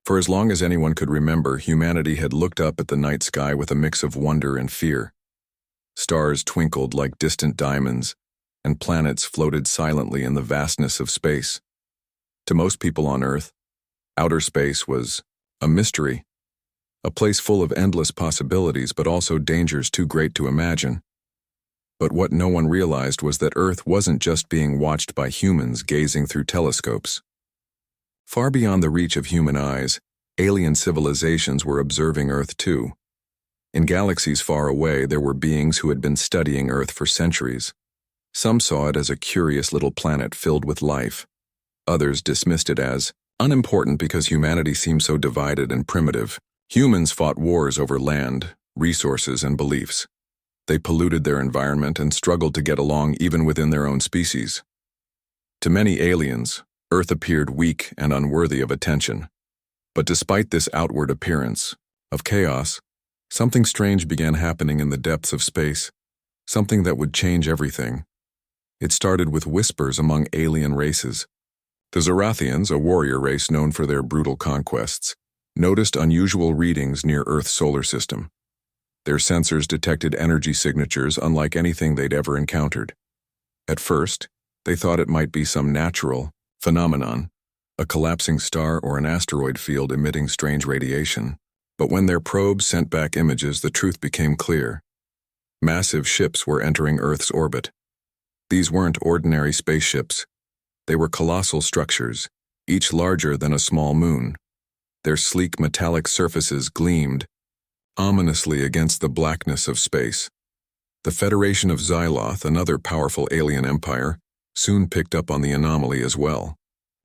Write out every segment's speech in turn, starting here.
For as long as anyone could remember, humanity had looked up at the night sky with a mix of wonder and fear. Stars twinkled like distant diamonds, and planets floated silently in the vastness of space. To most people on Earth, outer space was a mystery, a place full of endless possibilities but also dangers too great to imagine. But what no one realized was that Earth wasn't just being watched by humans gazing through telescopes. Far beyond the reach of human eyes, alien civilizations were observing Earth too. In galaxies far away, there were beings who had been studying Earth for centuries. Some saw it as a curious little planet filled with life. Others dismissed it as unimportant because humanity seemed so divided and primitive. Humans fought wars over land, resources, and beliefs. They polluted their environment and struggled to get along even within their own species. To many aliens, Earth appeared weak and unworthy of attention. But despite this outward appearance of chaos, something strange began happening in the depths of space, something that would change everything. It started with whispers among alien races. The Zorathians, a warrior race known for their brutal conquests, noticed unusual readings near Earth's solar system. Their sensors detected energy signatures unlike anything they'd ever encountered. At first, they thought it might be some natural phenomenon, a collapsing star or an asteroid field emitting strange radiation. But when their probes sent back images, the truth became clear. Massive ships were entering Earth's orbit. These weren't ordinary spaceships. They were colossal structures, each larger than a small moon. Their sleek metallic surfaces gleamed ominously against the blackness of space. The Federation of Xyloth, another powerful alien empire, soon picked up on the anomaly as well.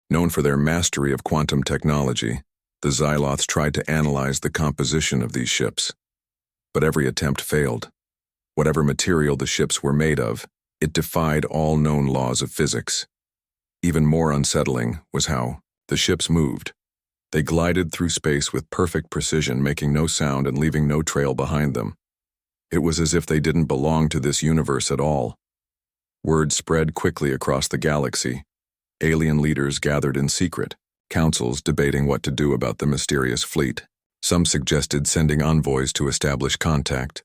Known for their mastery of quantum technology, the Xyloths tried to analyze the composition of these ships. But every attempt failed. Whatever material the ships were made of, it defied all known laws of physics. Even more unsettling was how the ships moved. They glided through space with perfect precision, making no sound and leaving no trail behind them. It was as if they didn't belong to this universe at all. Word spread quickly across the galaxy. Alien leaders gathered in secret, councils debating what to do about the mysterious fleet. Some suggested sending envoys to establish contact.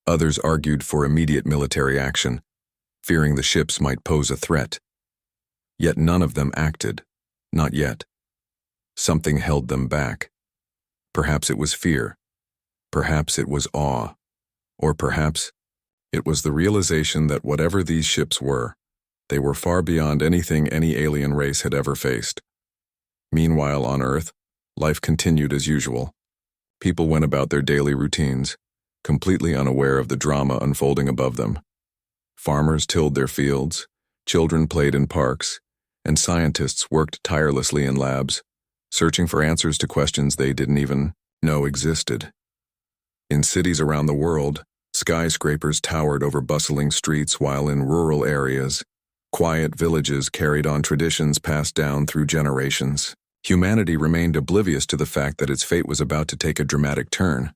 Others argued for immediate military action, fearing the ships might pose a threat. Yet none of them acted, not yet. Something held them back. Perhaps it was fear. Perhaps it was awe. Or perhaps it was the realization that whatever these ships were, they were far beyond anything any alien race had ever faced. Meanwhile, on Earth, life continued as usual. People went about their daily routines, completely unaware of the drama unfolding above them. Farmers tilled their fields, children played in parks, and scientists worked tirelessly in labs, searching for answers to questions they didn't even know existed. In cities around the world, skyscrapers towered over bustling streets, while in rural areas, quiet villages carried on traditions passed down through generations. Humanity remained oblivious to the fact that its fate was about to take a dramatic turn.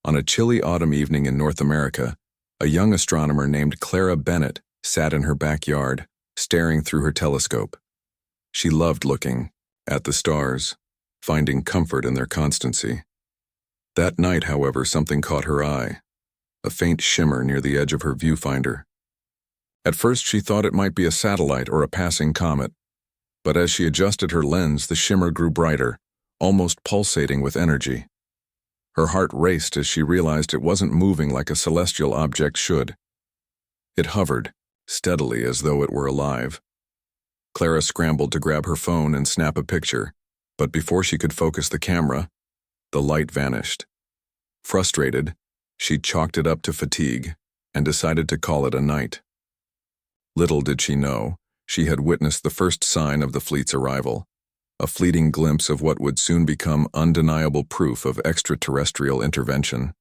On a chilly autumn evening in North America, a young astronomer named Clara Bennett sat in her backyard, staring through her telescope. She loved looking at the stars, finding comfort in their constancy. That night, however, something caught her eye, a faint shimmer near the edge of her viewfinder. At first, she thought it might be a satellite or a passing comet, but as she adjusted her lens, the shimmer grew brighter, almost pulsating with energy. Her heart raced as she realized it wasn't moving like a celestial object should. It hovered, steadily as though it were alive. Clara scrambled to grab her phone and snap a picture, but before she could focus the camera, the light vanished. Frustrated, she chalked it up to fatigue and decided to call it a night. Little did she know, she had witnessed the first sign of the fleet's arrival, a fleeting glimpse of what would soon become undeniable proof of extraterrestrial intervention.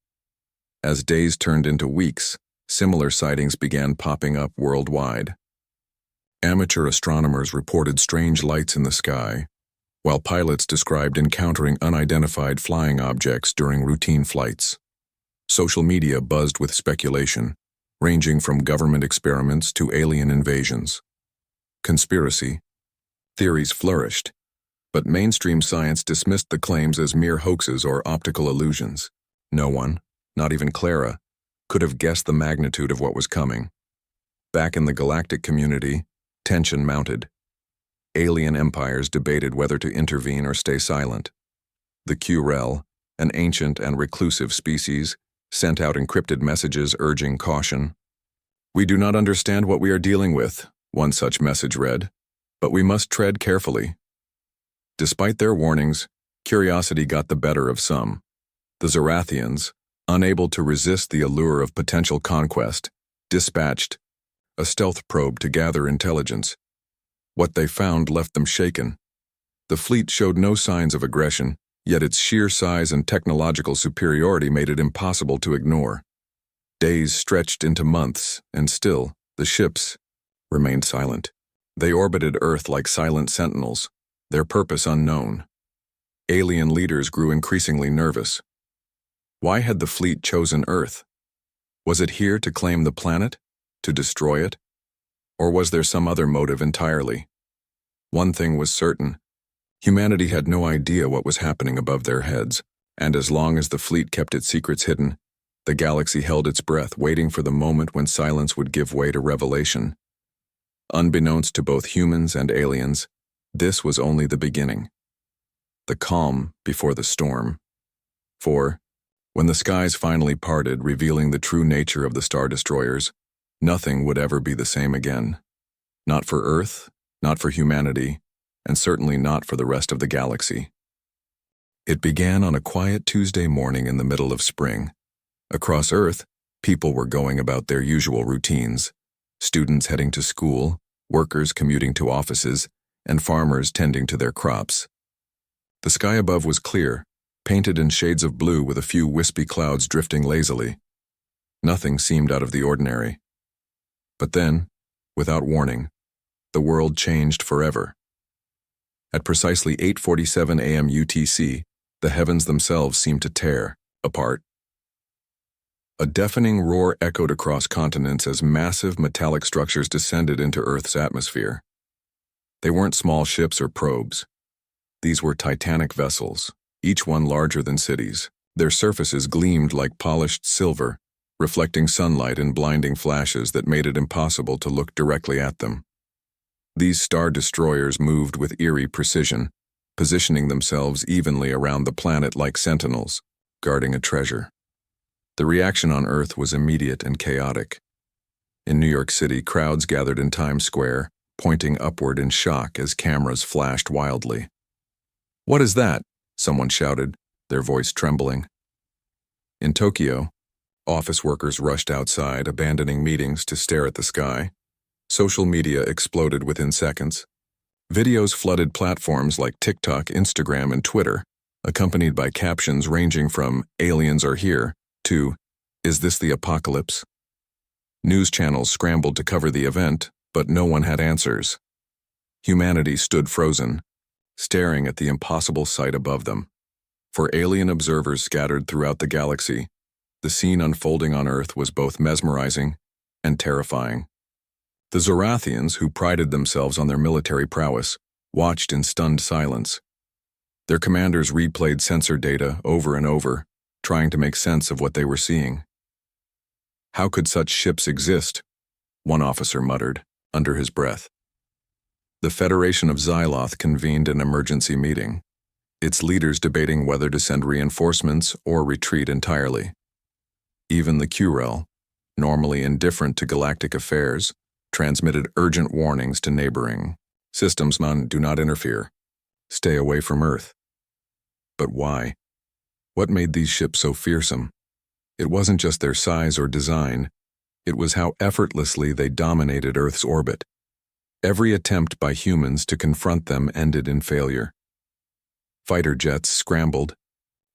As days turned into weeks, similar sightings began popping up worldwide. Amateur astronomers reported strange lights in the sky, while pilots described encountering unidentified flying objects during routine flights. Social media buzzed with speculation, ranging from government experiments to alien invasions. Conspiracy theories flourished, But mainstream science dismissed the claims as mere hoaxes or optical illusions. No one, not even Clara, could have guessed the magnitude of what was coming. Back in the galactic community, tension mounted. Alien empires debated whether to intervene or stay silent. The Qrel, an ancient and reclusive species, sent out encrypted messages urging caution. "We do not understand what we are dealing with," one such message read, "but we must tread carefully." Despite their warnings, curiosity got the better of some. The Zorathians, unable to resist the allure of potential conquest, dispatched a stealth probe to gather intelligence. What they found left them shaken. The fleet showed no signs of aggression, yet its sheer size and technological superiority made it impossible to ignore. Days stretched into months, and still, the ships remained silent. They orbited Earth like silent sentinels, their purpose unknown. Alien leaders grew increasingly nervous. Why had the fleet chosen Earth? Was it here to claim the planet? To destroy it? Or was there some other motive entirely? One thing was certain. Humanity had no idea what was happening above their heads, and as long as the fleet kept its secrets hidden, the galaxy held its breath, waiting for the moment when silence would give way to revelation. Unbeknownst to both humans and aliens, this was only the beginning. The calm before the storm. For, when the skies finally parted, revealing the true nature of the Star Destroyers, nothing would ever be the same again. Not for Earth, not for humanity, and certainly not for the rest of the galaxy. It began on a quiet Tuesday morning in the middle of spring. Across Earth, people were going about their usual routines. Students heading to school, workers commuting to offices, and farmers tending to their crops. The sky above was clear, painted in shades of blue with a few wispy clouds drifting lazily. Nothing seemed out of the ordinary. But then, without warning, the world changed forever. At precisely 8:47 a.m. UTC, the heavens themselves seemed to tear apart. A deafening roar echoed across continents as massive metallic structures descended into Earth's atmosphere. They weren't small ships or probes. These were titanic vessels, each one larger than cities. Their surfaces gleamed like polished silver, reflecting sunlight in blinding flashes that made it impossible to look directly at them. These star destroyers moved with eerie precision, positioning themselves evenly around the planet like sentinels, guarding a treasure. The reaction on Earth was immediate and chaotic. In New York City, crowds gathered in Times Square, pointing upward in shock as cameras flashed wildly. "What is that?" someone shouted, their voice trembling. In Tokyo, office workers rushed outside, abandoning meetings to stare at the sky. Social media exploded within seconds. Videos flooded platforms like TikTok, Instagram, and Twitter, accompanied by captions ranging from "aliens are here" to "is this the apocalypse?" News channels scrambled to cover the event, but no one had answers. Humanity stood frozen, staring at the impossible sight above them. For alien observers scattered throughout the galaxy, the scene unfolding on Earth was both mesmerizing and terrifying. The Zorathians, who prided themselves on their military prowess, watched in stunned silence. Their commanders replayed sensor data over and over, trying to make sense of what they were seeing. "How could such ships exist?" one officer muttered, under his breath. The Federation of Xyloth convened an emergency meeting, its leaders debating whether to send reinforcements or retreat entirely. Even the Qrel, normally indifferent to galactic affairs, transmitted urgent warnings to neighboring systems. "Do not interfere. Stay away from Earth." But why? What made these ships so fearsome? It wasn't just their size or design. It was how effortlessly they dominated Earth's orbit. Every attempt by humans to confront them ended in failure. Fighter jets scrambled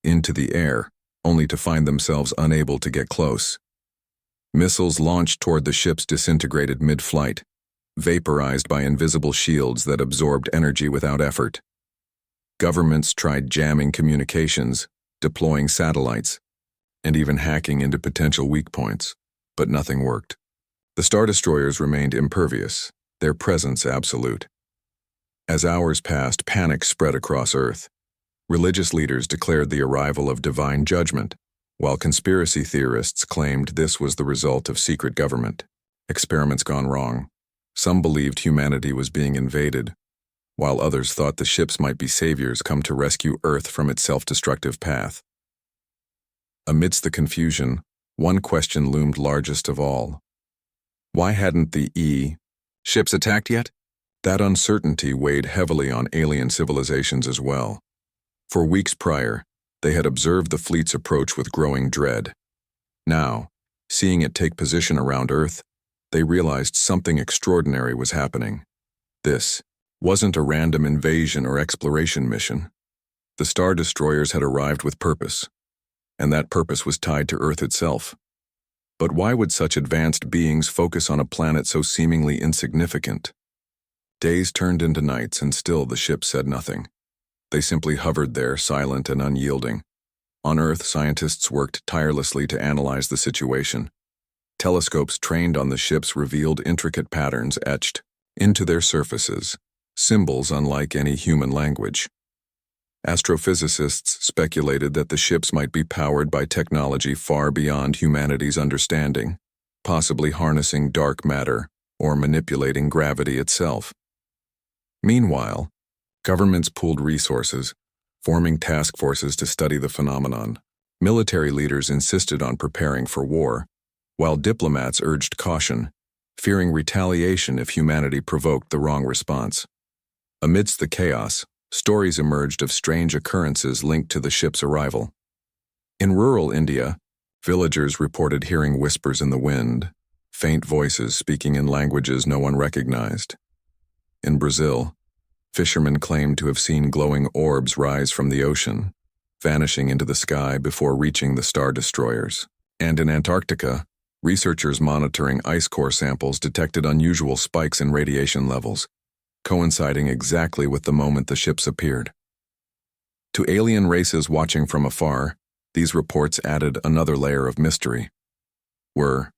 into the air, only to find themselves unable to get close. Missiles launched toward the ships disintegrated mid-flight, vaporized by invisible shields that absorbed energy without effort. Governments tried jamming communications, deploying satellites, and even hacking into potential weak points, but nothing worked. The Star Destroyers remained impervious, their presence absolute. As hours passed, panic spread across Earth. Religious leaders declared the arrival of divine judgment, while conspiracy theorists claimed this was the result of secret government experiments gone wrong. Some believed humanity was being invaded, while others thought the ships might be saviors come to rescue Earth from its self-destructive path. Amidst the confusion, one question loomed largest of all. Why hadn't the ships attacked yet? That uncertainty weighed heavily on alien civilizations as well. For weeks prior, they had observed the fleet's approach with growing dread. Now, seeing it take position around Earth, they realized something extraordinary was happening. This wasn't a random invasion or exploration mission. The Star Destroyers had arrived with purpose, and that purpose was tied to Earth itself. But why would such advanced beings focus on a planet so seemingly insignificant? Days turned into nights, and still the ships said nothing. They simply hovered there, silent and unyielding. On Earth, scientists worked tirelessly to analyze the situation. Telescopes trained on the ships revealed intricate patterns etched into their surfaces, symbols unlike any human language. Astrophysicists speculated that the ships might be powered by technology far beyond humanity's understanding, possibly harnessing dark matter or manipulating gravity itself. Meanwhile, governments pooled resources, forming task forces to study the phenomenon. Military leaders insisted on preparing for war, while diplomats urged caution, fearing retaliation if humanity provoked the wrong response. Amidst the chaos, stories emerged of strange occurrences linked to the ship's arrival. In rural India, villagers reported hearing whispers in the wind, faint voices speaking in languages no one recognized. In Brazil, fishermen claimed to have seen glowing orbs rise from the ocean, vanishing into the sky before reaching the Star Destroyers. And in Antarctica, researchers monitoring ice core samples detected unusual spikes in radiation levels, coinciding exactly with the moment the ships appeared. To alien races watching from afar, these reports added another layer of mystery. Were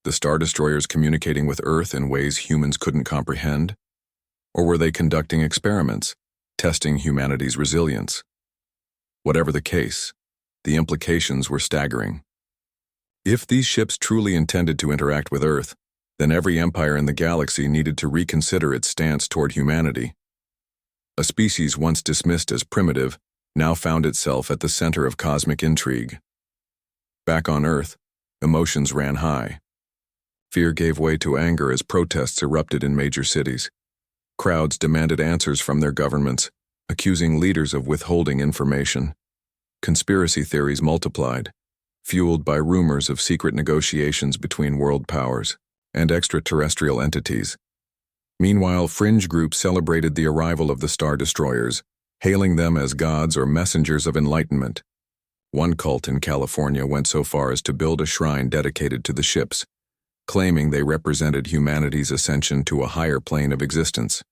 the Star Destroyers communicating with Earth in ways humans couldn't comprehend? Or were they conducting experiments, testing humanity's resilience? Whatever the case, the implications were staggering. If these ships truly intended to interact with Earth, then every empire in the galaxy needed to reconsider its stance toward humanity. A species once dismissed as primitive now found itself at the center of cosmic intrigue. Back on Earth, emotions ran high. Fear gave way to anger as protests erupted in major cities. Crowds demanded answers from their governments, accusing leaders of withholding information. Conspiracy theories multiplied, fueled by rumors of secret negotiations between world powers and extraterrestrial entities. Meanwhile, fringe groups celebrated the arrival of the Star Destroyers, hailing them as gods or messengers of enlightenment. One cult in California went so far as to build a shrine dedicated to the ships, claiming they represented humanity's ascension to a higher plane of existence.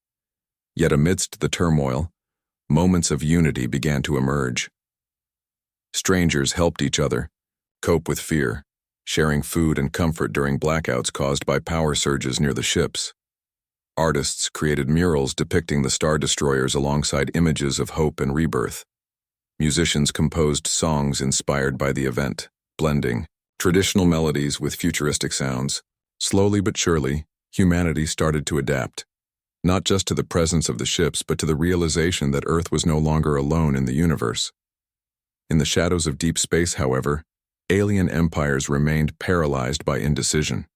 Yet amidst the turmoil, moments of unity began to emerge. Strangers helped each other cope with fear, sharing food and comfort during blackouts caused by power surges near the ships. Artists created murals depicting the Star Destroyers alongside images of hope and rebirth. Musicians composed songs inspired by the event, blending traditional melodies with futuristic sounds. Slowly but surely, humanity started to adapt, not just to the presence of the ships, but to the realization that Earth was no longer alone in the universe. In the shadows of deep space, however, alien empires remained paralyzed by indecision.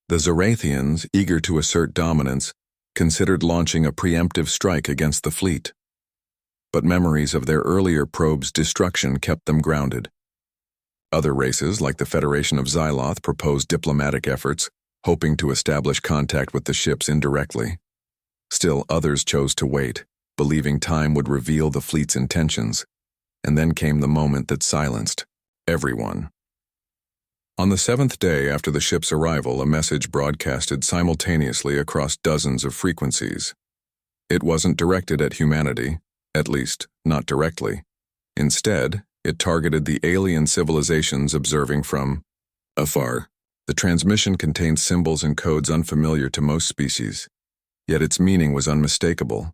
The Zorathians, eager to assert dominance, considered launching a preemptive strike against the fleet. But memories of their earlier probe's destruction kept them grounded. Other races, like the Federation of Xyloth, proposed diplomatic efforts, hoping to establish contact with the ships indirectly. Still, others chose to wait, believing time would reveal the fleet's intentions. And then came the moment that silenced everyone. On the 7th day after the ship's arrival, a message broadcasted simultaneously across dozens of frequencies. It wasn't directed at humanity, at least, not directly. Instead, it targeted the alien civilizations observing from afar. The transmission contained symbols and codes unfamiliar to most species. Yet its meaning was unmistakable.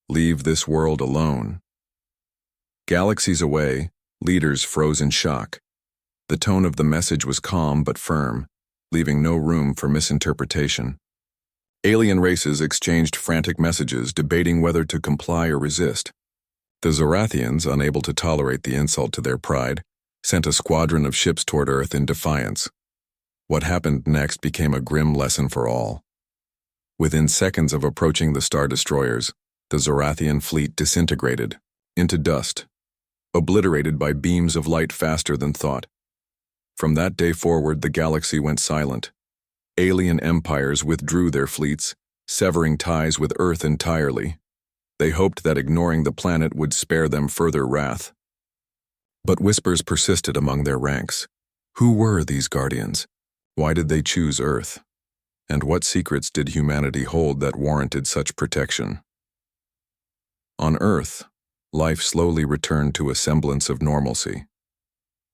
Leave this world alone. Galaxies away, leaders froze in shock. The tone of the message was calm but firm, leaving no room for misinterpretation. Alien races exchanged frantic messages, debating whether to comply or resist. The Zorathians, unable to tolerate the insult to their pride, sent a squadron of ships toward Earth in defiance. What happened next became a grim lesson for all. Within seconds of approaching the Star Destroyers, the Zorathian fleet disintegrated into dust, obliterated by beams of light faster than thought. From that day forward, the galaxy went silent. Alien empires withdrew their fleets, severing ties with Earth entirely. They hoped that ignoring the planet would spare them further wrath. But whispers persisted among their ranks. Who were these guardians? Why did they choose Earth? And what secrets did humanity hold that warranted such protection? On Earth, life slowly returned to a semblance of normalcy.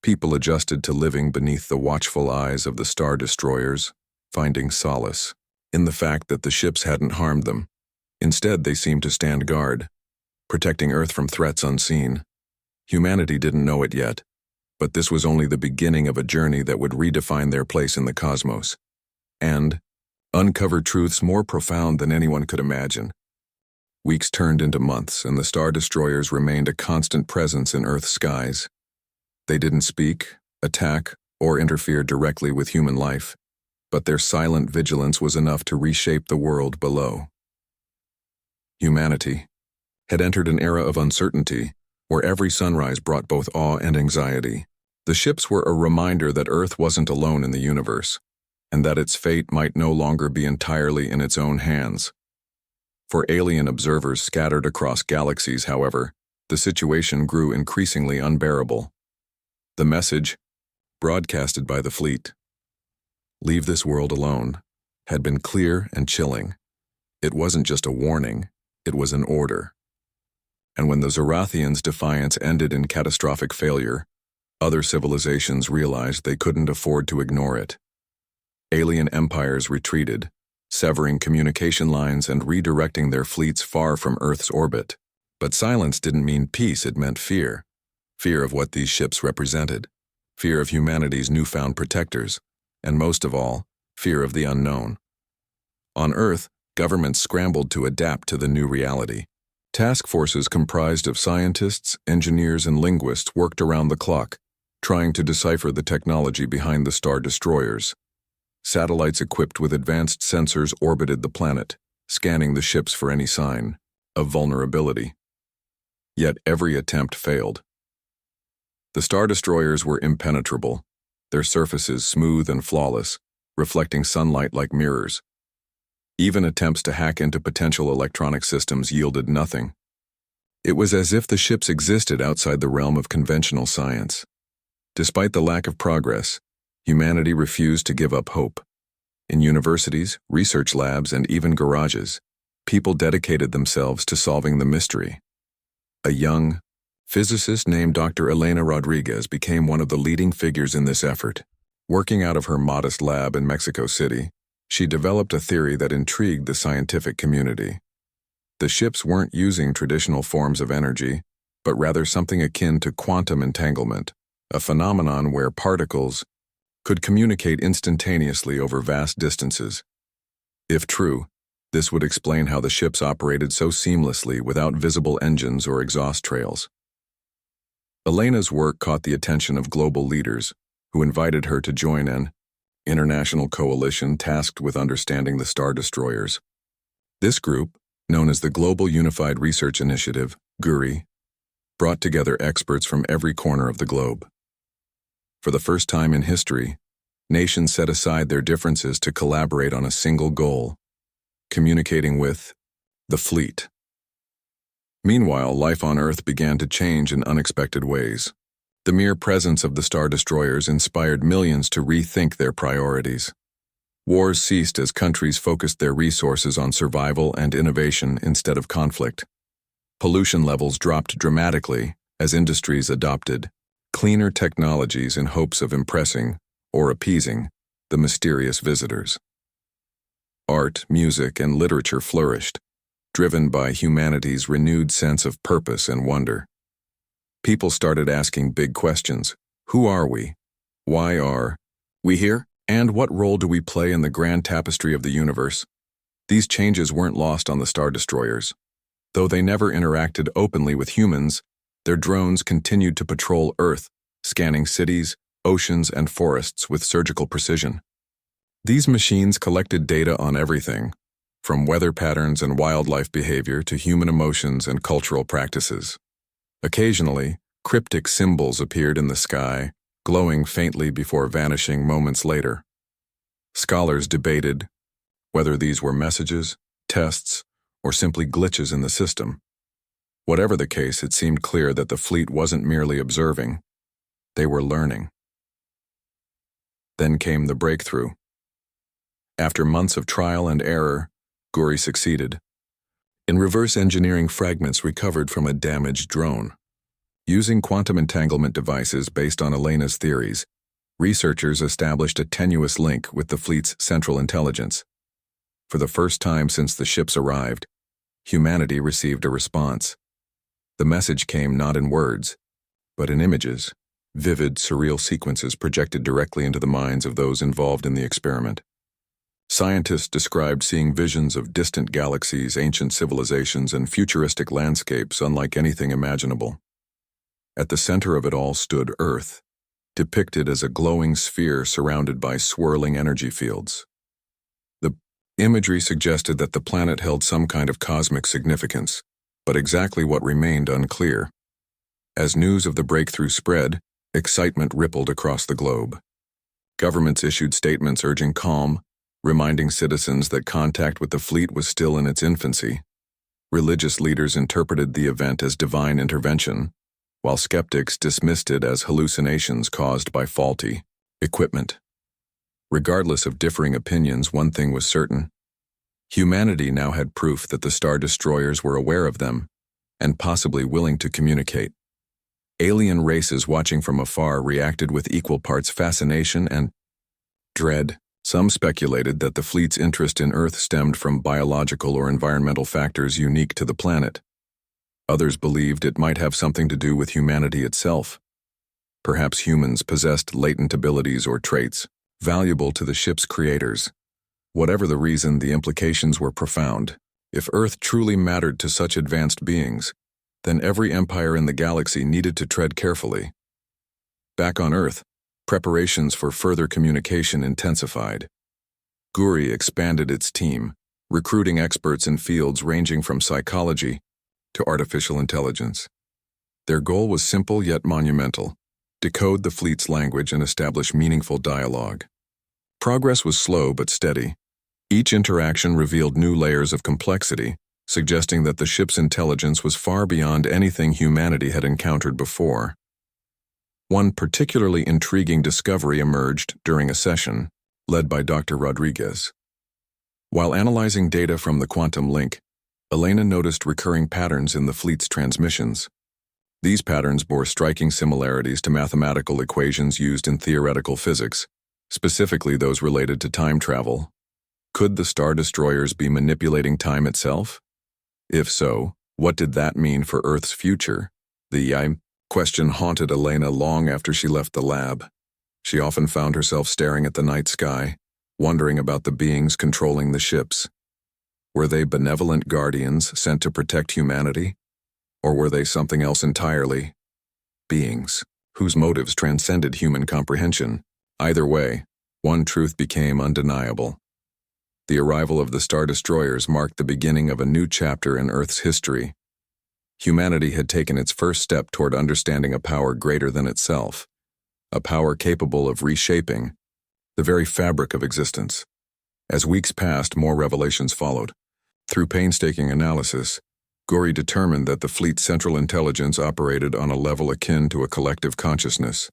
People adjusted to living beneath the watchful eyes of the Star Destroyers, finding solace in the fact that the ships hadn't harmed them. Instead, they seemed to stand guard, protecting Earth from threats unseen. Humanity didn't know it yet, but this was only the beginning of a journey that would redefine their place in the cosmos, and uncover truths more profound than anyone could imagine. Weeks turned into months, and the Star Destroyers remained a constant presence in Earth's skies. They didn't speak, attack, or interfere directly with human life, but their silent vigilance was enough to reshape the world below. Humanity had entered an era of uncertainty, where every sunrise brought both awe and anxiety. The ships were a reminder that Earth wasn't alone in the universe, and that its fate might no longer be entirely in its own hands. For alien observers scattered across galaxies, however, the situation grew increasingly unbearable. The message, broadcasted by the fleet, "Leave this world alone," had been clear and chilling. It wasn't just a warning, it was an order. And when the Zorathians' defiance ended in catastrophic failure, other civilizations realized they couldn't afford to ignore it. Alien empires retreated, severing communication lines and redirecting their fleets far from Earth's orbit. But silence didn't mean peace, it meant fear. Fear of what these ships represented, fear of humanity's newfound protectors, and most of all, fear of the unknown. On Earth, governments scrambled to adapt to the new reality. Task forces comprised of scientists, engineers, and linguists worked around the clock, trying to decipher the technology behind the Star Destroyers. Satellites equipped with advanced sensors orbited the planet, scanning the ships for any sign of vulnerability. Yet every attempt failed. The Star Destroyers were impenetrable, their surfaces smooth and flawless, reflecting sunlight like mirrors. Even attempts to hack into potential electronic systems yielded nothing. It was as if the ships existed outside the realm of conventional science. Despite the lack of progress, humanity refused to give up hope. In universities, research labs, and even garages, people dedicated themselves to solving the mystery. A young physicist named Dr. Elena Rodriguez became one of the leading figures in this effort. Working out of her modest lab in Mexico City, she developed a theory that intrigued the scientific community. The ships weren't using traditional forms of energy, but rather something akin to quantum entanglement, a phenomenon where particles could communicate instantaneously over vast distances. If true, this would explain how the ships operated so seamlessly without visible engines or exhaust trails. Elena's work caught the attention of global leaders, who invited her to join an international coalition tasked with understanding the Star Destroyers. This group, known as the Global Unified Research Initiative, GURI, brought together experts from every corner of the globe. For the first time in history, nations set aside their differences to collaborate on a single goal: communicating with the fleet. Meanwhile, life on Earth began to change in unexpected ways. The mere presence of the Star Destroyers inspired millions to rethink their priorities. Wars ceased as countries focused their resources on survival and innovation instead of conflict. Pollution levels dropped dramatically as industries adopted cleaner technologies in hopes of impressing or appeasing the mysterious visitors. Art, music, and literature flourished, driven by humanity's renewed sense of purpose and wonder. People started asking big questions. Who are we? Why are we here? And what role do we play in the grand tapestry of the universe? These changes weren't lost on the Star Destroyers. Though they never interacted openly with humans, their drones continued to patrol Earth, scanning cities, oceans, and forests with surgical precision. These machines collected data on everything, from weather patterns and wildlife behavior to human emotions and cultural practices. Occasionally, cryptic symbols appeared in the sky, glowing faintly before vanishing moments later. Scholars debated whether these were messages, tests, or simply glitches in the system. Whatever the case, it seemed clear that the fleet wasn't merely observing. They were learning. Then came the breakthrough. After months of trial and error, Guri succeeded in reverse engineering fragments recovered from a damaged drone. Using quantum entanglement devices based on Elena's theories, researchers established a tenuous link with the fleet's central intelligence. For the first time since the ships arrived, humanity received a response. The message came not in words, but in images, vivid, surreal sequences projected directly into the minds of those involved in the experiment. Scientists described seeing visions of distant galaxies, ancient civilizations, and futuristic landscapes unlike anything imaginable. At the center of it all stood Earth, depicted as a glowing sphere surrounded by swirling energy fields. The imagery suggested that the planet held some kind of cosmic significance, but exactly what remained unclear. As news of the breakthrough spread, excitement rippled across the globe. Governments issued statements urging calm, reminding citizens that contact with the fleet was still in its infancy. Religious leaders interpreted the event as divine intervention, while skeptics dismissed it as hallucinations caused by faulty equipment. Regardless of differing opinions, one thing was certain. Humanity now had proof that the Star Destroyers were aware of them, and possibly willing to communicate. Alien races watching from afar reacted with equal parts fascination and dread. Some speculated that the fleet's interest in Earth stemmed from biological or environmental factors unique to the planet. Others believed it might have something to do with humanity itself. Perhaps humans possessed latent abilities or traits valuable to the ship's creators. Whatever the reason, the implications were profound. If Earth truly mattered to such advanced beings, then every empire in the galaxy needed to tread carefully. Back on Earth, preparations for further communication intensified. Guri expanded its team, recruiting experts in fields ranging from psychology to artificial intelligence. Their goal was simple yet monumental: decode the fleet's language and establish meaningful dialogue. Progress was slow but steady. Each interaction revealed new layers of complexity, suggesting that the ship's intelligence was far beyond anything humanity had encountered before. One particularly intriguing discovery emerged during a session, led by Dr. Rodriguez. While analyzing data from the quantum link, Elena noticed recurring patterns in the fleet's transmissions. These patterns bore striking similarities to mathematical equations used in theoretical physics, specifically those related to time travel. Could the Star Destroyers be manipulating time itself? If so, what did that mean for Earth's future? The question haunted Elena long after she left the lab. She often found herself staring at the night sky, wondering about the beings controlling the ships. Were they benevolent guardians sent to protect humanity? Or were they something else entirely? Beings whose motives transcended human comprehension. Either way, one truth became undeniable. The arrival of the Star Destroyers marked the beginning of a new chapter in Earth's history. Humanity had taken its first step toward understanding a power greater than itself, a power capable of reshaping the very fabric of existence. As weeks passed, more revelations followed. Through painstaking analysis, Guri determined that the fleet's central intelligence operated on a level akin to a collective consciousness.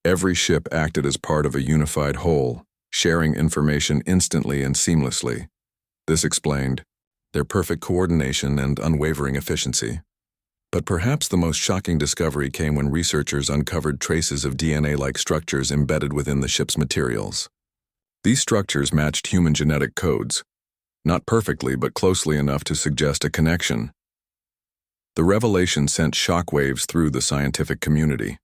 Every ship acted as part of a unified whole, sharing information instantly and seamlessly. This explained their perfect coordination and unwavering efficiency. But perhaps the most shocking discovery came when researchers uncovered traces of DNA-like structures embedded within the ship's materials. These structures matched human genetic codes, not perfectly but closely enough to suggest a connection. The revelation sent shockwaves through the scientific community.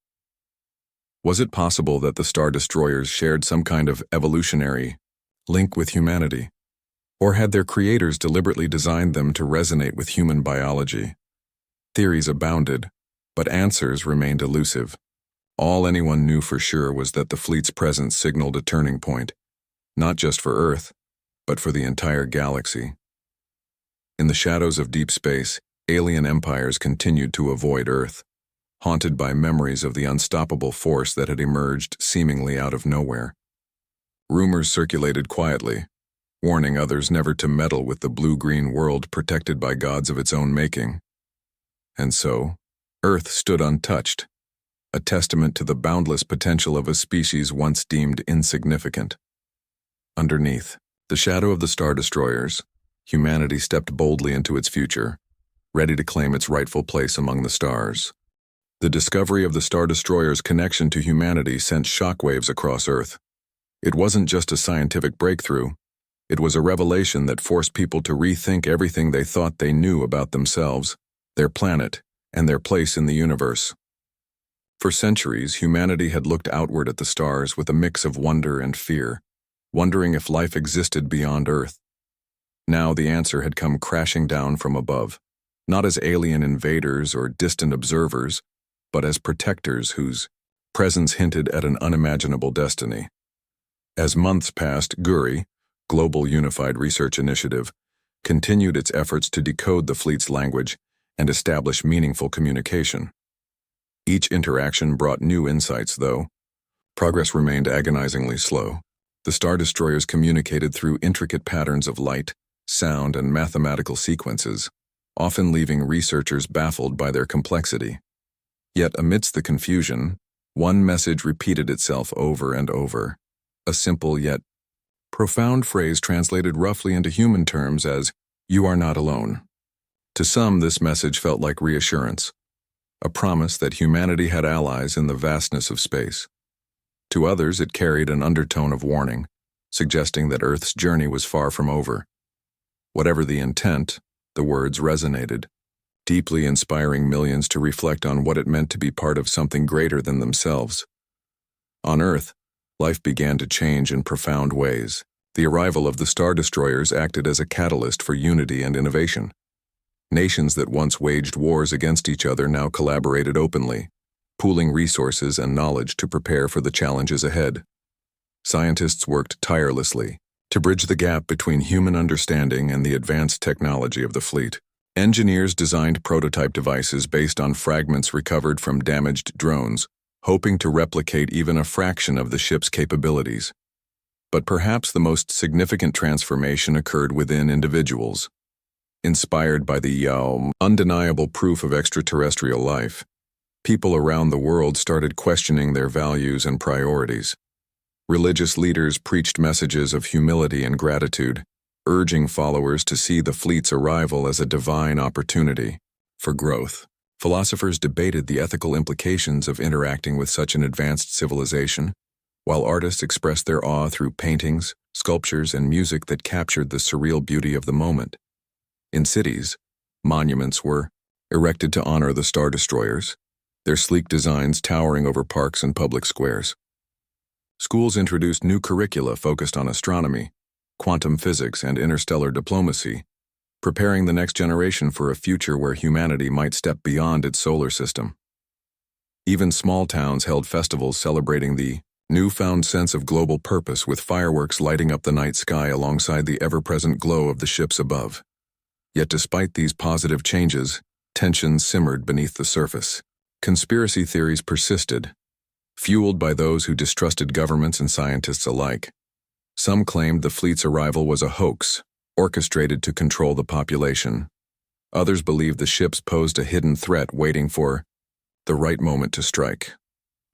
Was it possible that the Star Destroyers shared some kind of evolutionary link with humanity? Or had their creators deliberately designed them to resonate with human biology? Theories abounded, but answers remained elusive. All anyone knew for sure was that the fleet's presence signaled a turning point, not just for Earth, but for the entire galaxy. In the shadows of deep space, alien empires continued to avoid Earth, haunted by memories of the unstoppable force that had emerged seemingly out of nowhere. Rumors circulated quietly, warning others never to meddle with the blue-green world protected by gods of its own making. And so, Earth stood untouched, a testament to the boundless potential of a species once deemed insignificant. Underneath the shadow of the Star Destroyers, humanity stepped boldly into its future, ready to claim its rightful place among the stars. The discovery of the Star Destroyers' connection to humanity sent shockwaves across Earth. It wasn't just a scientific breakthrough, it was a revelation that forced people to rethink everything they thought they knew about themselves, their planet, and their place in the universe. For centuries, humanity had looked outward at the stars with a mix of wonder and fear, wondering if life existed beyond Earth. Now the answer had come crashing down from above, not as alien invaders or distant observers, but as protectors whose presence hinted at an unimaginable destiny. As months passed, GURI, Global Unified Research Initiative, continued its efforts to decode the fleet's language and establish meaningful communication. Each interaction brought new insights, though. Progress remained agonizingly slow. The Star Destroyers communicated through intricate patterns of light, sound, and mathematical sequences, often leaving researchers baffled by their complexity. Yet amidst the confusion, one message repeated itself over and over, a simple yet profound phrase translated roughly into human terms as, "You are not alone." To some, this message felt like reassurance, a promise that humanity had allies in the vastness of space. To others, it carried an undertone of warning, suggesting that Earth's journey was far from over. Whatever the intent, the words resonated, deeply inspiring millions to reflect on what it meant to be part of something greater than themselves. On Earth, life began to change in profound ways. The arrival of the Star Destroyers acted as a catalyst for unity and innovation. Nations that once waged wars against each other now collaborated openly, pooling resources and knowledge to prepare for the challenges ahead. Scientists worked tirelessly to bridge the gap between human understanding and the advanced technology of the fleet. Engineers designed prototype devices based on fragments recovered from damaged drones, hoping to replicate even a fraction of the ship's capabilities. But perhaps the most significant transformation occurred within individuals. Inspired by the undeniable proof of extraterrestrial life, people around the world started questioning their values and priorities. Religious leaders preached messages of humility and gratitude, urging followers to see the fleet's arrival as a divine opportunity for growth. Philosophers debated the ethical implications of interacting with such an advanced civilization, while artists expressed their awe through paintings, sculptures, and music that captured the surreal beauty of the moment. In cities, monuments were erected to honor the Star Destroyers, their sleek designs towering over parks and public squares. Schools introduced new curricula focused on astronomy, quantum physics, and interstellar diplomacy, preparing the next generation for a future where humanity might step beyond its solar system. Even small towns held festivals celebrating the newfound sense of global purpose, with fireworks lighting up the night sky alongside the ever-present glow of the ships above. Yet despite these positive changes, tensions simmered beneath the surface. Conspiracy theories persisted, fueled by those who distrusted governments and scientists alike. Some claimed the fleet's arrival was a hoax, orchestrated to control the population. Others believed the ships posed a hidden threat waiting for the right moment to strike.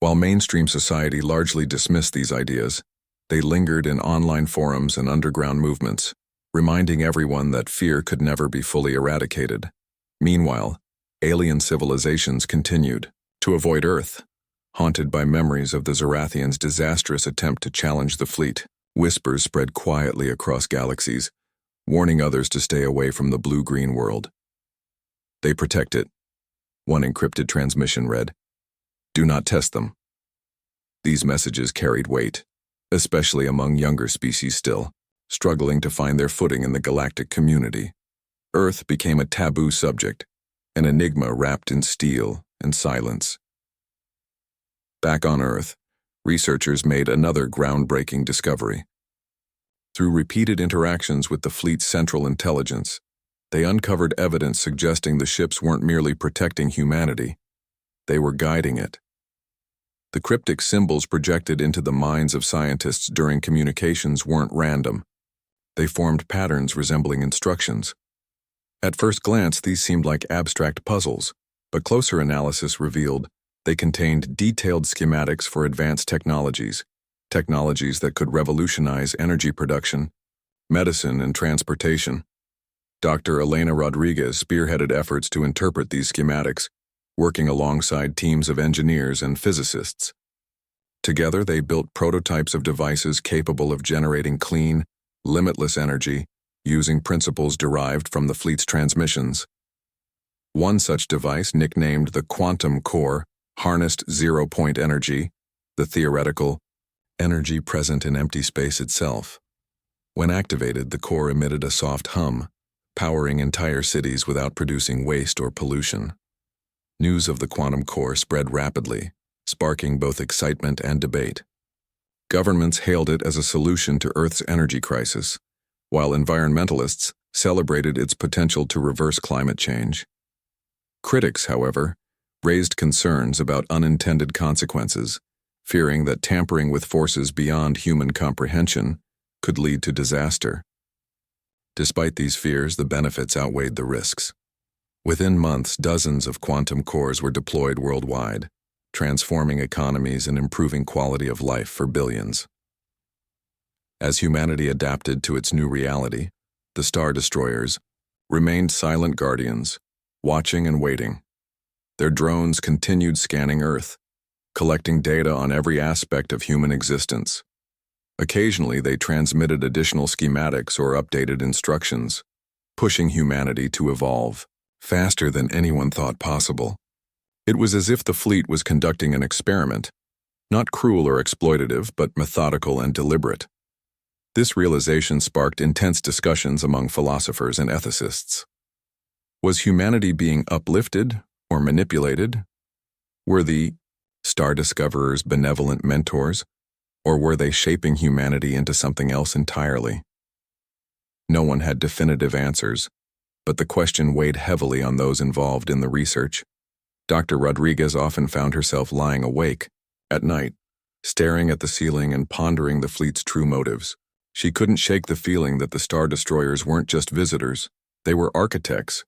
While mainstream society largely dismissed these ideas, they lingered in online forums and underground movements, reminding everyone that fear could never be fully eradicated. Meanwhile, alien civilizations continued to avoid Earth, haunted by memories of the Zorathians' disastrous attempt to challenge the fleet. Whispers spread quietly across galaxies, warning others to stay away from the blue-green world. They protect it. One encrypted transmission read, "Do not test them." These messages carried weight, especially among younger species still, struggling to find their footing in the galactic community. Earth became a taboo subject, an enigma wrapped in steel and silence. Back on Earth, researchers made another groundbreaking discovery. Through repeated interactions with the fleet's central intelligence, they uncovered evidence suggesting the ships weren't merely protecting humanity, they were guiding it. The cryptic symbols projected into the minds of scientists during communications weren't random. They formed patterns resembling instructions. At first glance, these seemed like abstract puzzles, but closer analysis revealed they contained detailed schematics for advanced technologies that could revolutionize energy production, medicine, and transportation. Dr. Elena Rodriguez spearheaded efforts to interpret these schematics, working alongside teams of engineers and physicists. Together, they built prototypes of devices capable of generating clean, limitless energy using principles derived from the fleet's transmissions. One such device, nicknamed the Quantum Core, harnessed zero-point energy, the theoretical energy present in empty space itself. When activated, the core emitted a soft hum, powering entire cities without producing waste or pollution. News of the quantum core spread rapidly, sparking both excitement and debate. Governments hailed it as a solution to Earth's energy crisis, while environmentalists celebrated its potential to reverse climate change. Critics, however, raised concerns about unintended consequences, fearing that tampering with forces beyond human comprehension could lead to disaster. Despite these fears, the benefits outweighed the risks. Within months, dozens of quantum cores were deployed worldwide, transforming economies and improving quality of life for billions. As humanity adapted to its new reality, the Star Destroyers remained silent guardians, watching and waiting. Their drones continued scanning Earth, collecting data on every aspect of human existence. Occasionally, they transmitted additional schematics or updated instructions, pushing humanity to evolve faster than anyone thought possible. It was as if the fleet was conducting an experiment, not cruel or exploitative, but methodical and deliberate. This realization sparked intense discussions among philosophers and ethicists. Was humanity being uplifted or manipulated? Were the Star Discoverers benevolent mentors, or were they shaping humanity into something else entirely? No one had definitive answers, but the question weighed heavily on those involved in the research. Dr. Rodriguez often found herself lying awake at night, staring at the ceiling and pondering the fleet's true motives. She couldn't shake the feeling that the Star Destroyers weren't just visitors, they were architects,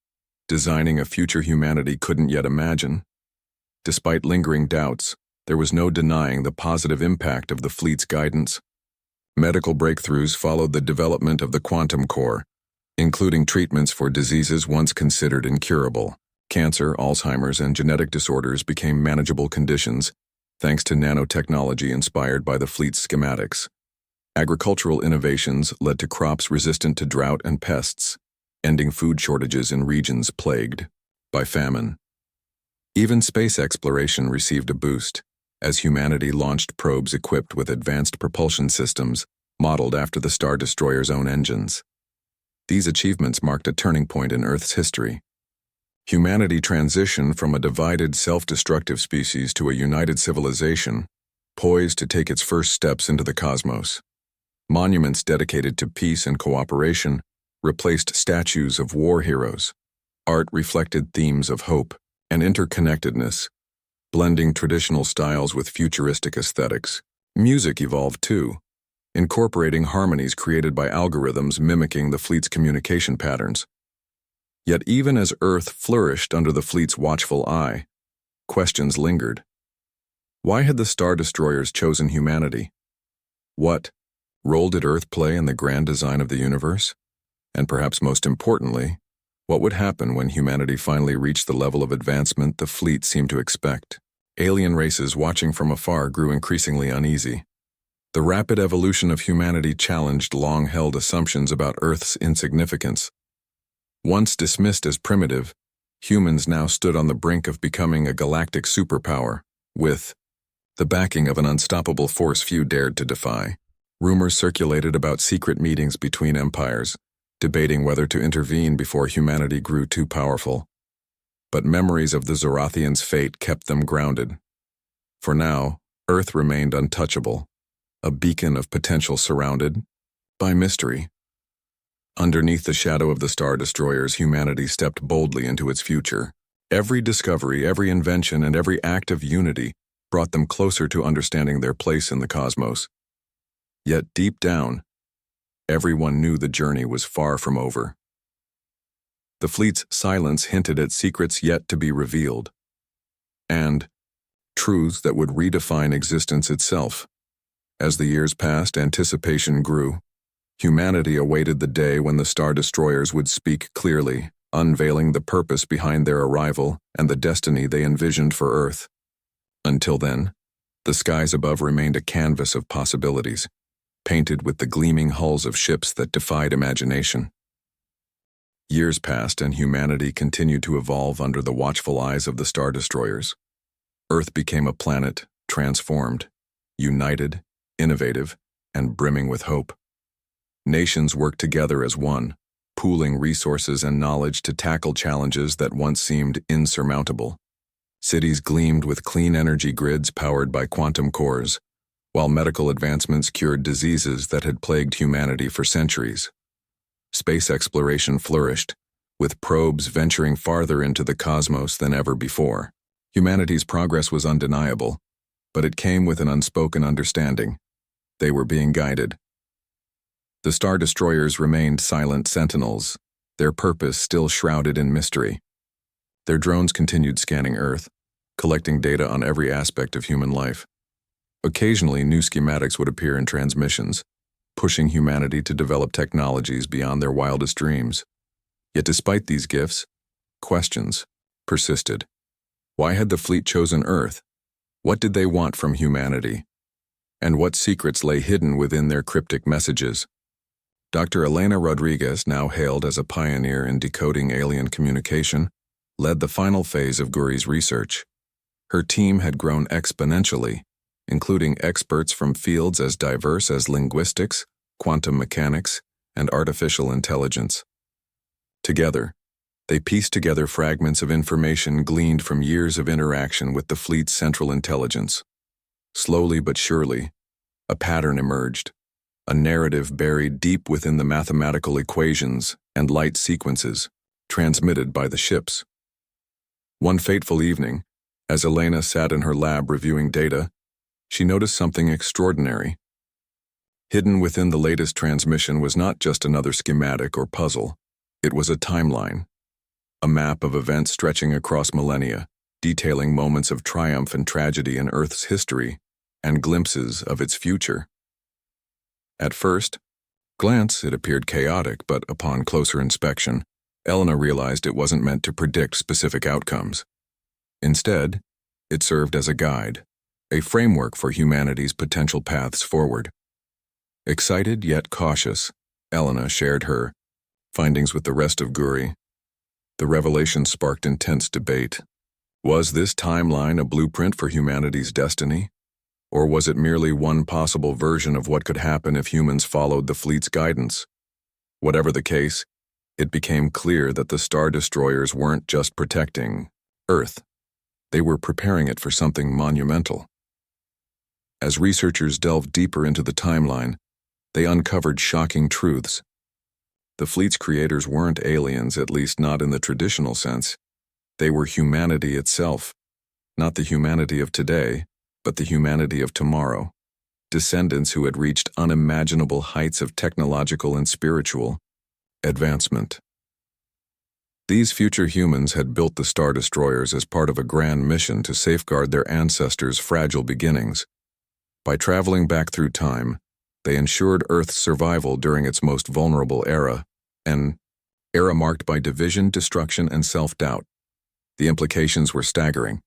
designing a future humanity couldn't yet imagine. Despite lingering doubts, there was no denying the positive impact of the fleet's guidance. Medical breakthroughs followed the development of the quantum core, including treatments for diseases once considered incurable. Cancer, Alzheimer's, and genetic disorders became manageable conditions, thanks to nanotechnology inspired by the fleet's schematics. Agricultural innovations led to crops resistant to drought and pests, ending food shortages in regions plagued by famine. Even space exploration received a boost, as humanity launched probes equipped with advanced propulsion systems modeled after the Star Destroyer's own engines. These achievements marked a turning point in Earth's history. Humanity transitioned from a divided, self-destructive species to a united civilization, poised to take its first steps into the cosmos. Monuments dedicated to peace and cooperation replaced statues of war heroes. Art reflected themes of hope and interconnectedness, blending traditional styles with futuristic aesthetics. Music evolved too, incorporating harmonies created by algorithms mimicking the fleet's communication patterns. Yet even as Earth flourished under the fleet's watchful eye, questions lingered. Why had the Star Destroyers chosen humanity? What role did Earth play in the grand design of the universe? And perhaps most importantly, what would happen when humanity finally reached the level of advancement the fleet seemed to expect? Alien races watching from afar grew increasingly uneasy. The rapid evolution of humanity challenged long-held assumptions about Earth's insignificance. Once dismissed as primitive, humans now stood on the brink of becoming a galactic superpower, with the backing of an unstoppable force few dared to defy. Rumors circulated about secret meetings between empires, debating whether to intervene before humanity grew too powerful. But memories of the Zorathians' fate kept them grounded. For now, Earth remained untouchable, a beacon of potential surrounded by mystery. Underneath the shadow of the Star Destroyers, humanity stepped boldly into its future. Every discovery, every invention, and every act of unity brought them closer to understanding their place in the cosmos. Yet deep down, everyone knew the journey was far from over. The fleet's silence hinted at secrets yet to be revealed, and truths that would redefine existence itself. As the years passed, anticipation grew. Humanity awaited the day when the Star Destroyers would speak clearly, unveiling the purpose behind their arrival and the destiny they envisioned for Earth. Until then, the skies above remained a canvas of possibilities, painted with the gleaming hulls of ships that defied imagination. Years passed and humanity continued to evolve under the watchful eyes of the Star Destroyers. Earth became a planet transformed, united, innovative, and brimming with hope. Nations worked together as one, pooling resources and knowledge to tackle challenges that once seemed insurmountable. Cities gleamed with clean energy grids powered by quantum cores, while medical advancements cured diseases that had plagued humanity for centuries. Space exploration flourished, with probes venturing farther into the cosmos than ever before. Humanity's progress was undeniable, but it came with an unspoken understanding. They were being guided. The Star Destroyers remained silent sentinels, their purpose still shrouded in mystery. Their drones continued scanning Earth, collecting data on every aspect of human life. Occasionally, new schematics would appear in transmissions, pushing humanity to develop technologies beyond their wildest dreams. Yet despite these gifts, questions persisted. Why had the fleet chosen Earth? What did they want from humanity? And what secrets lay hidden within their cryptic messages? Dr. Elena Rodriguez, now hailed as a pioneer in decoding alien communication, led the final phase of Guri's research. Her team had grown exponentially, including experts from fields as diverse as linguistics, quantum mechanics, and artificial intelligence. Together, they pieced together fragments of information gleaned from years of interaction with the fleet's central intelligence. Slowly but surely, a pattern emerged, a narrative buried deep within the mathematical equations and light sequences transmitted by the ships. One fateful evening, as Elena sat in her lab reviewing data, she noticed something extraordinary. Hidden within the latest transmission was not just another schematic or puzzle, it was a timeline. A map of events stretching across millennia, detailing moments of triumph and tragedy in Earth's history, and glimpses of its future. At first glance, it appeared chaotic, but upon closer inspection, Elena realized it wasn't meant to predict specific outcomes. Instead, it served as a guide, a framework for humanity's potential paths forward. Excited yet cautious, Elena shared her findings with the rest of Guri. The revelation sparked intense debate. Was this timeline a blueprint for humanity's destiny? Or was it merely one possible version of what could happen if humans followed the fleet's guidance? Whatever the case, it became clear that the Star Destroyers weren't just protecting Earth. They were preparing it for something monumental. As researchers delved deeper into the timeline, they uncovered shocking truths. The fleet's creators weren't aliens, at least not in the traditional sense. They were humanity itself, not the humanity of today, but the humanity of tomorrow, descendants who had reached unimaginable heights of technological and spiritual advancement. These future humans had built the Star Destroyers as part of a grand mission to safeguard their ancestors' fragile beginnings. By traveling back through time, they ensured Earth's survival during its most vulnerable era, an era marked by division, destruction, and self-doubt. The implications were staggering.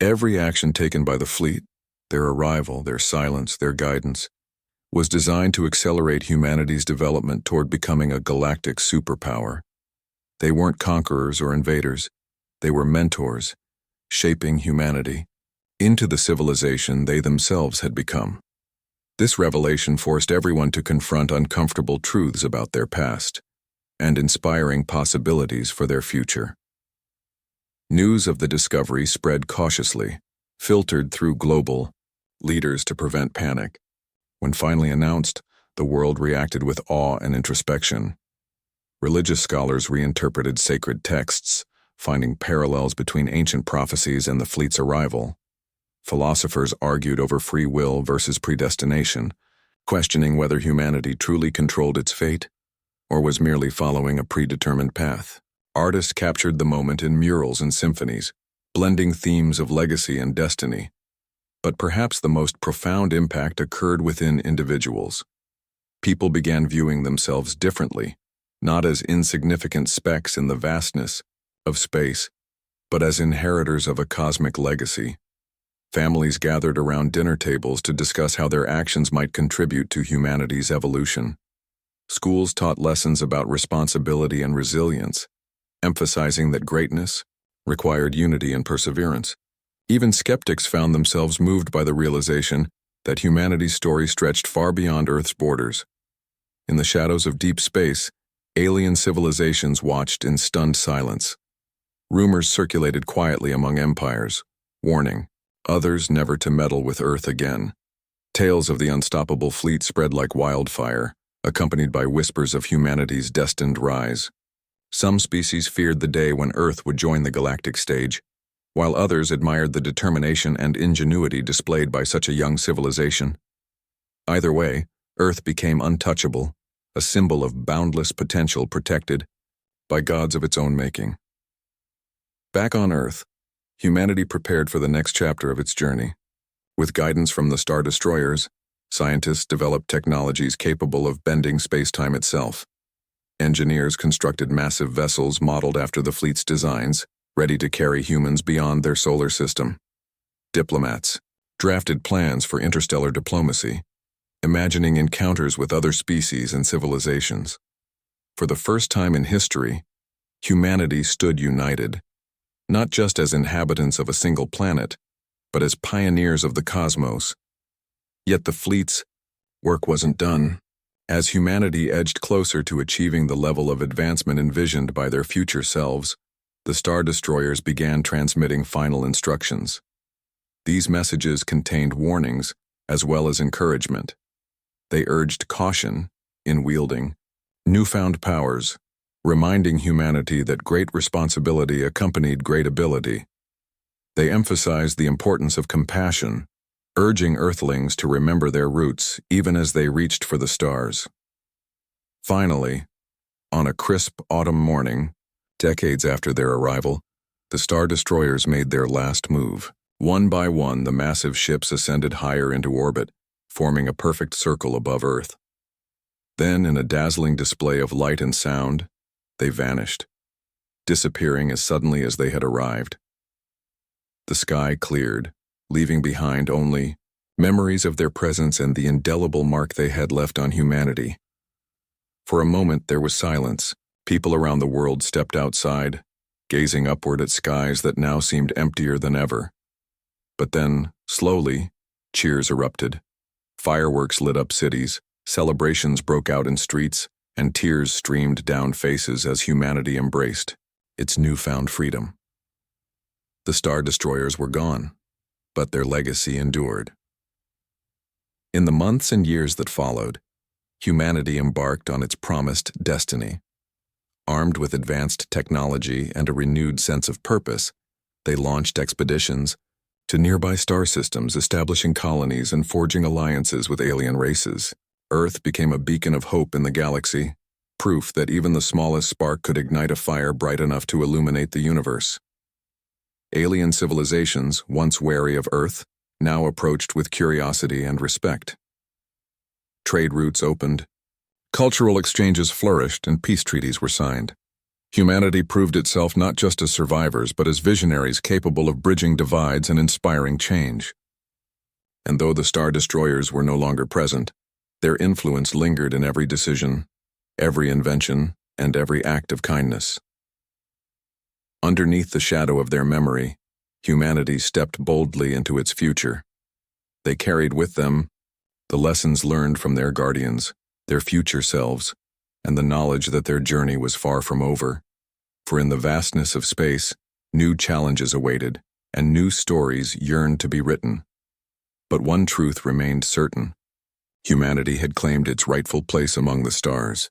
Every action taken by the fleet, their arrival, their silence, their guidance, was designed to accelerate humanity's development toward becoming a galactic superpower. They weren't conquerors or invaders. They were mentors, shaping humanity into the civilization they themselves had become. This revelation forced everyone to confront uncomfortable truths about their past and inspiring possibilities for their future. News of the discovery spread cautiously, filtered through global leaders to prevent panic. When finally announced, the world reacted with awe and introspection. Religious scholars reinterpreted sacred texts, finding parallels between ancient prophecies and the fleet's arrival. Philosophers argued over free will versus predestination, questioning whether humanity truly controlled its fate or was merely following a predetermined path. Artists captured the moment in murals and symphonies, blending themes of legacy and destiny. But perhaps the most profound impact occurred within individuals. People began viewing themselves differently, not as insignificant specks in the vastness of space, but as inheritors of a cosmic legacy. Families gathered around dinner tables to discuss how their actions might contribute to humanity's evolution. Schools taught lessons about responsibility and resilience, emphasizing that greatness required unity and perseverance. Even skeptics found themselves moved by the realization that humanity's story stretched far beyond Earth's borders. In the shadows of deep space, alien civilizations watched in stunned silence. Rumors circulated quietly among empires, warning others never to meddle with Earth again. Tales of the unstoppable fleet spread like wildfire, accompanied by whispers of humanity's destined rise. Some species feared the day when Earth would join the galactic stage, while others admired the determination and ingenuity displayed by such a young civilization. Either way, Earth became untouchable, a symbol of boundless potential protected by gods of its own making. Back on Earth, humanity prepared for the next chapter of its journey. With guidance from the Star Destroyers, scientists developed technologies capable of bending space-time itself. Engineers constructed massive vessels modeled after the fleet's designs, ready to carry humans beyond their solar system. Diplomats drafted plans for interstellar diplomacy, imagining encounters with other species and civilizations. For the first time in history, humanity stood united, not just as inhabitants of a single planet, but as pioneers of the cosmos. Yet the fleet's work wasn't done. As humanity edged closer to achieving the level of advancement envisioned by their future selves, the Star Destroyers began transmitting final instructions. These messages contained warnings as well as encouragement. They urged caution in wielding newfound powers, reminding humanity that great responsibility accompanied great ability. They emphasized the importance of compassion, urging Earthlings to remember their roots even as they reached for the stars. Finally, on a crisp autumn morning, decades after their arrival, the Star Destroyers made their last move. One by one, the massive ships ascended higher into orbit, forming a perfect circle above Earth. Then, in a dazzling display of light and sound, they vanished, disappearing as suddenly as they had arrived. The sky cleared, leaving behind only memories of their presence and the indelible mark they had left on humanity. For a moment there was silence. People around the world stepped outside, gazing upward at skies that now seemed emptier than ever. But then, slowly, cheers erupted. Fireworks lit up cities, celebrations broke out in streets, and tears streamed down faces as humanity embraced its newfound freedom. The Star Destroyers were gone, but their legacy endured. In the months and years that followed, humanity embarked on its promised destiny. Armed with advanced technology and a renewed sense of purpose, they launched expeditions to nearby star systems, establishing colonies and forging alliances with alien races. Earth became a beacon of hope in the galaxy, proof that even the smallest spark could ignite a fire bright enough to illuminate the universe. Alien civilizations, once wary of Earth, now approached with curiosity and respect. Trade routes opened, cultural exchanges flourished, and peace treaties were signed. Humanity proved itself not just as survivors, but as visionaries capable of bridging divides and inspiring change. And though the Star Destroyers were no longer present, Their influence lingered in every decision, every invention, and every act of kindness. Underneath the shadow of their memory, humanity stepped boldly into its future. They carried with them the lessons learned from their guardians, their future selves, and the knowledge that their journey was far from over. For in the vastness of space, new challenges awaited, and new stories yearned to be written. But one truth remained certain. Humanity had claimed its rightful place among the stars.